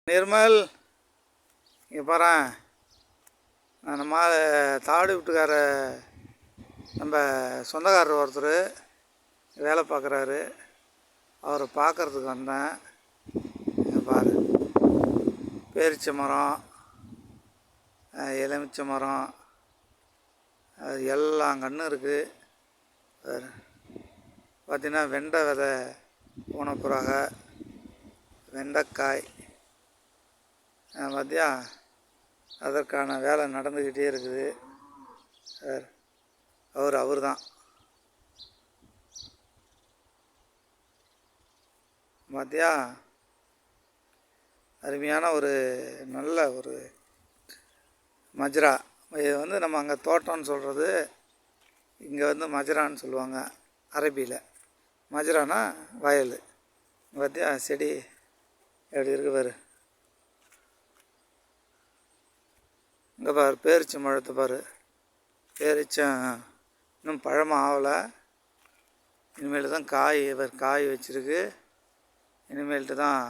நிர்மல், இங்கே பாரேன். நம்ம தாடு வீட்டுக்கார நம்ம சொந்தக்காரர் ஒருத்தர் வேலை பார்க்குறாரு. அவரை பார்க்குறதுக்கு வந்தேன். இங்கே பாரு, பேரிச்சை மரம், எலுமிச்சை மரம், அது எல்லா கன்றும் இருக்குது. பார்த்திங்கன்னா வெண்டை விதை போனப்புறாக வெண்டைக்காய் பார்த்தியா, அதற்கான வேலை நடந்துக்கிட்டே இருக்குது. அவர் தான் பார்த்தியா, அருமையான ஒரு நல்ல ஒரு மஜ்ரா. இது நம்ம அங்கே தோட்டம்னு சொல்கிறது, இங்கே மஜ்ரான்னு சொல்லுவாங்க அரபியில். மஜ்ரானா வயல். பார்த்தியா செடி எப்படி இருக்கு பாரு. இங்கே பாரு பேரிச்சை மரத்தை பாரு. பேரிச்சம் இன்னும் பழமாக ஆகலை. இனிமேல் தான் காய் வச்சிருக்கு. இனிமேல்ட்டு தான்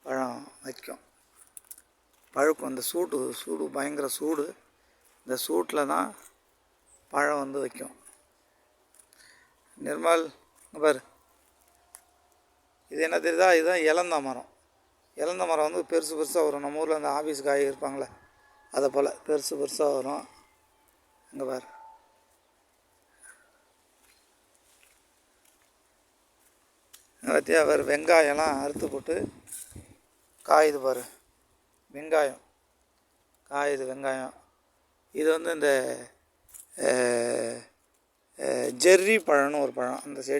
பழம் வைக்கும், பழுக்கும். அந்த சூடு பயங்கர சூடு. இந்த சூட்டில் தான் பழம் வைக்கும். நிர்மல், பாரு, இது என்ன தெரியுதா? இதுதான் இலந்த மரம். இலந்த மரம் பெருசு பெருசாக வரும். நம்ம ஊரில் அந்த ஆஃபீஸ் காய் இருப்பாங்களே, அதை போல் பெருசு பெருசாக வரும். இங்கே பாரு, பார்த்தியா பாரு, வெங்காயம்லாம் அறுத்து போட்டு காயுது பாரு. வெங்காயம் காயுது. வெங்காயம் இது இந்த ஜெர்ரி பழம்னு ஒரு பழம். அந்த செடி